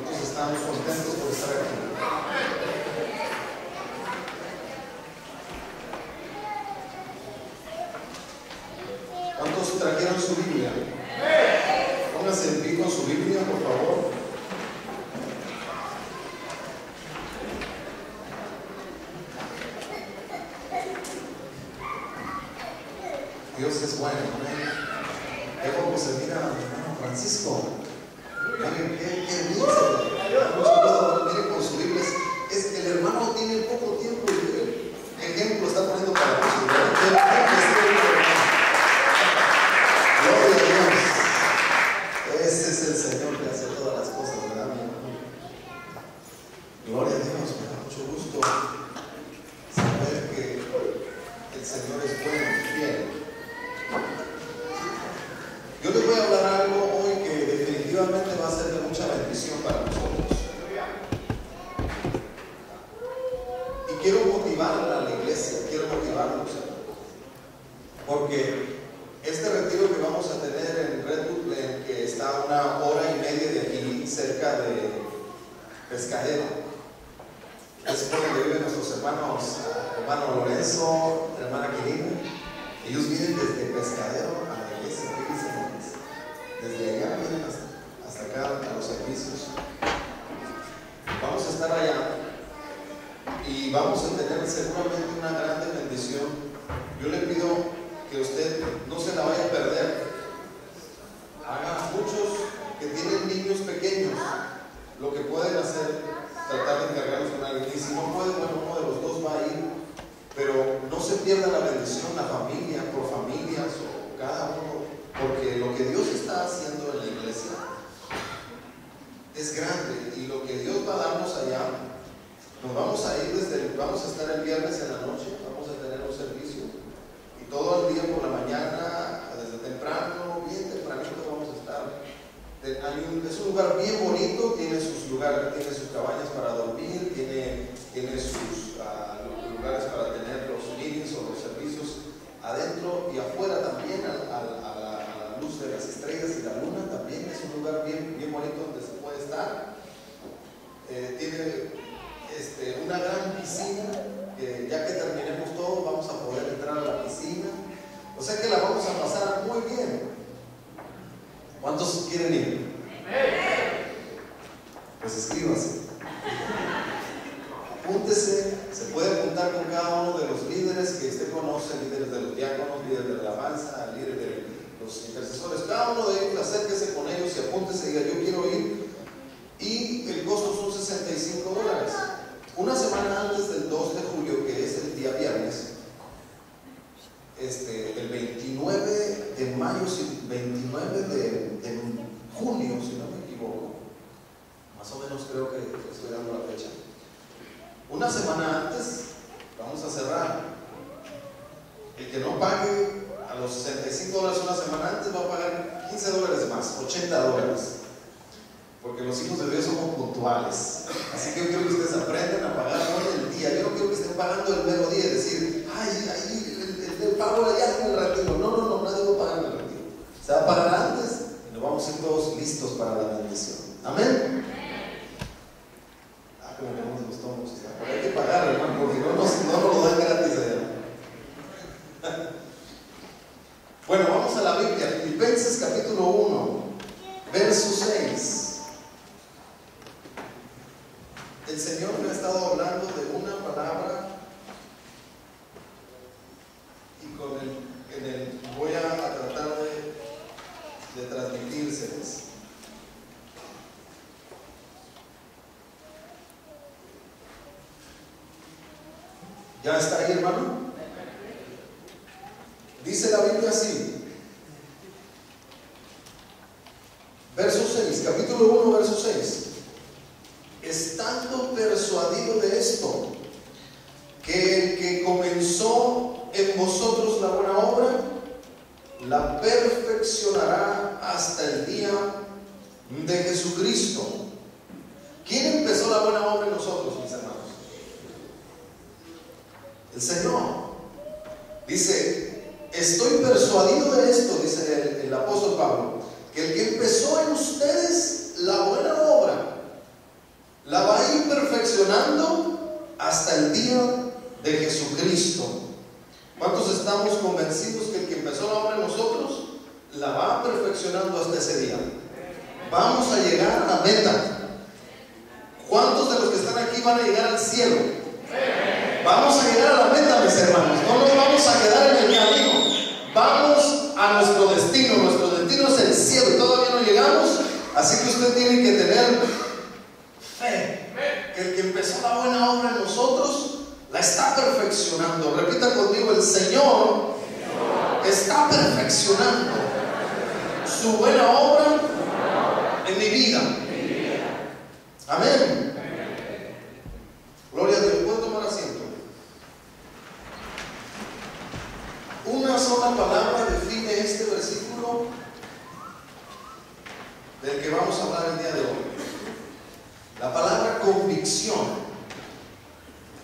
¿Cuántos estamos contentos por estar aquí? ¿Cuántos trajeron su Biblia? Pónganse en pie con su Biblia, por favor. Dios es bueno, amén. Qué poco se mira, hermano Francisco. Miren, qué bien se ve. Mucho gusto, miren con su Biblia. Es que el hermano tiene poco tiempo y el ejemplo está poniendo para muchos. Gloria a Dios. Ese es el Señor que hace todas las cosas, ¿verdad, mi hermano? Gloria a Dios, me da mucho gusto saber que el Señor es bueno y fiel. Yo les voy a hablar algo hoy que definitivamente va a ser de mucha bendición para nosotros. Y quiero motivar a la iglesia, quiero motivarlos, porque este retiro que vamos a tener en Redwood, que está a 1 hora y media de aquí, cerca de Pescadero, es donde viven nuestros hermanos, hermano Lorenzo, hermana Quirina. Ellos vienen desde Pescadero a la iglesia, desde allá vienen hasta acá a los servicios. Vamos a estar allá y vamos a tener seguramente una grande bendición. Yo le pido que usted no se la vaya a perder. Haga muchos que tienen niños pequeños, lo que pueden hacer, tratar de encargarlos con alguien. Y si no puede, bueno, uno de los dos va a ir, pero no se pierda la bendición, la familia, por familias o cada uno, porque lo que Dios está haciendo en la iglesia es grande, y lo que Dios va a darnos allá, nos vamos a ir vamos a estar el viernes en la noche, vamos a tener un servicio, y todo el día por la mañana, desde temprano, bien tempranito vamos a estar. Es un lugar bien bonito, tiene sus lugares, tiene sus cabañas para dormir, tiene sus lugares para tener los meetings o los servicios adentro y afuera también, a la luz de las estrellas y la luna. También es un lugar bien, bien bonito donde se puede estar. Tiene una gran piscina, que ya que terminemos todo vamos a poder entrar a la piscina, o sea que la vamos a pasar muy bien. ¿Cuántos quieren ir? Pues escríbase, apúntese. Se puede juntar con cada uno de los líderes que usted conoce, líderes de los diáconos, líderes de la alabanza, líderes de los intercesores. Cada uno de ellos, acérquese con ellos y apúntese y diga: yo quiero ir. Y el costo son $65. Una semana antes del 2 de julio, que es el día viernes, el 29 de mayo, 29 de junio, si no me equivoco, más o menos creo que estoy dando la fecha. Una semana antes vamos a cerrar. El que no pague a los $65 una semana antes va a pagar $15 más, $80, porque los hijos de Dios somos puntuales. Así que yo quiero que ustedes aprendan a pagar hoy el día. Yo no quiero que estén pagando el mero día y decir: ay, el pago ya en el retiro. No, nadie va a pagar en el retiro. Se va a pagar antes y nos vamos a ir todos listos para la bendición. Amén. Como que no nos gustó mucho, pero hay que pagar, hermano, porque no nos lo dan gratis allá. Bueno, vamos a la Biblia. Filipenses capítulo 1, verso 6. El Señor me ha estado hablando de una palabra, y voy a tratar de transmitírseles. ¿Ya está ahí, hermano? Dice la Biblia así, verso 6, capítulo 1, verso 6. Estando persuadido de esto, que el que comenzó en vosotros la buena obra, la perfeccionará hasta el día de Jesucristo. ¿Quién empezó la buena obra en nosotros, mis hermanos? El Señor. Dice: estoy persuadido de esto, dice el apóstol Pablo, que el que empezó en ustedes la buena obra, convencidos que el que empezó la obra en nosotros la va perfeccionando hasta ese día. Vamos a llegar a la meta. ¿Cuántos de los que están aquí van a llegar al cielo? Vamos a llegar a la meta, mis hermanos. No nos vamos a quedar en el camino. Vamos a nuestro destino. Nuestro destino es el cielo y todavía no llegamos. Así que usted tiene que tener fe, que el que empezó la buena obra en nosotros la está perfeccionando. Repita conmigo: el Señor está perfeccionando su buena obra en mi vida. Amén. Gloria a Dios. ¿Puedo tomar asiento? Una sola palabra define este versículo del que vamos a hablar el día de hoy. La palabra convicción.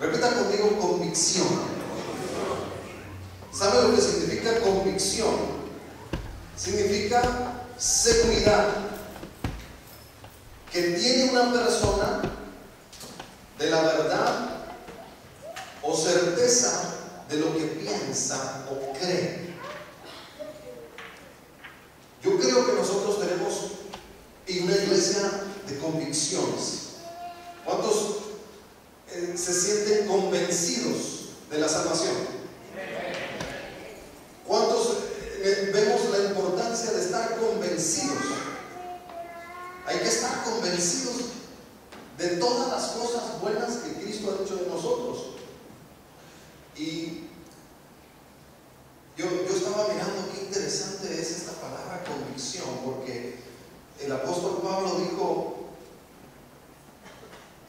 Repita conmigo: convicción. ¿Sabe lo que significa convicción? Significa seguridad que tiene una persona de la verdad o certeza de lo que piensa o cree. Yo creo que nosotros tenemos una iglesia de convicciones. ¿Cuántos se sienten convencidos de la salvación? ¿Cuántos vemos la importancia de estar convencidos? Hay que estar convencidos de todas las cosas buenas que Cristo ha hecho de nosotros. Y yo estaba mirando qué interesante es esta palabra convicción, porque el apóstol Pablo dijo: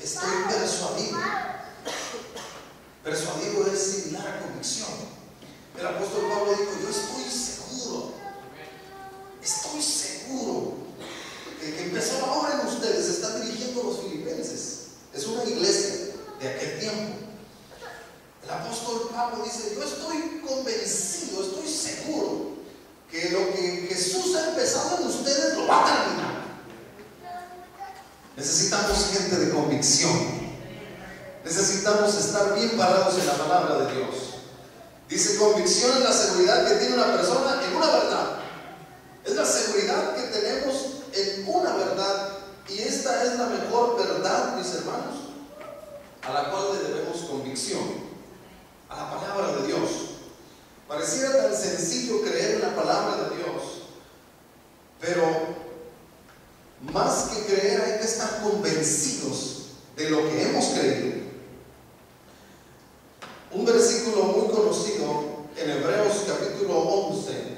estoy persuadido. Persuadido es similar a convicción. El apóstol Pablo dijo: yo estoy seguro que empezó la obra en ustedes. Está dirigiendo a los filipenses. Es una iglesia de aquel tiempo. El apóstol Pablo dice: yo estoy convencido, estoy seguro que lo que Jesús ha empezado en ustedes lo va a terminar. Necesitamos gente de convicción. Necesitamos estar bien parados en la palabra de Dios. Dice: convicción es la seguridad que tiene una persona en una verdad. Es la seguridad que tenemos en una verdad. Y esta es la mejor verdad, mis hermanos, a la cual le debemos convicción: a la palabra de Dios. Pareciera tan sencillo creer en la palabra de Dios, pero más que creer hay que estar convencidos de lo que hemos creído. Un versículo muy conocido en Hebreos capítulo 11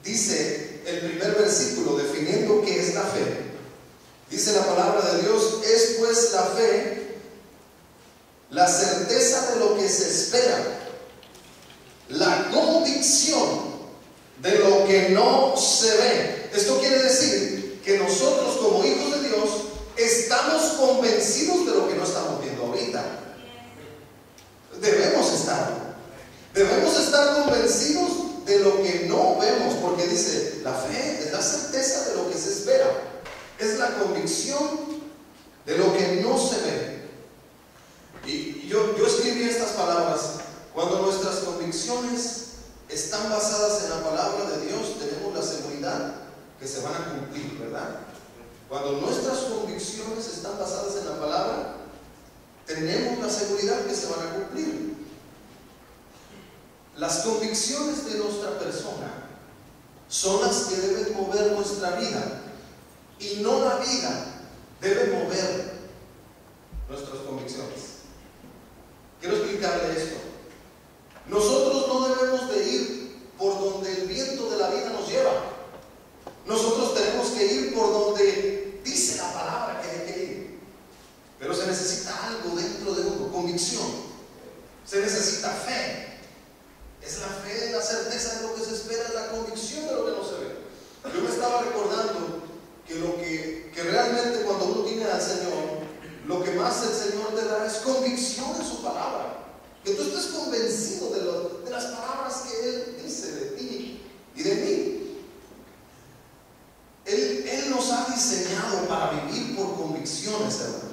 dice, el primer versículo, definiendo qué es la fe. Dice la palabra de Dios: es pues la fe la certeza de lo que se espera, la convicción de lo que no se ve. Esto quiere decir que nosotros, como hijos de Dios, estamos convencidos de lo que no estamos viendo ahorita. Debemos estar convencidos de lo que no vemos, porque dice: la fe es la certeza de lo que se espera, es la convicción de lo que no se ve. Y yo escribí estas palabras: cuando nuestras convicciones están basadas en la palabra de Dios, tenemos la seguridad que se van a cumplir, ¿verdad? Cuando nuestras convicciones están basadas en la palabra, tenemos la seguridad que se van a cumplir. Las convicciones de nuestra persona son las que deben mover nuestra vida, y no la vida debe mover nuestras convicciones. Quiero explicarle esto. Nosotros no debemos de ir por donde el viento de la vida nos lleva. Nosotros tenemos que ir por donde dice la palabra que hay que ir. Pero se necesita algo dentro de uno: convicción. Se necesita fe. Es la fe, la certeza de lo que se espera, es la convicción de lo que no se ve. Yo me estaba recordando que realmente cuando uno tiene al Señor, lo que más el Señor te da es convicción en su palabra. Que tú estés convencido de las palabras que Él dice de ti y de mí. Él nos ha diseñado para vivir por convicciones, hermano.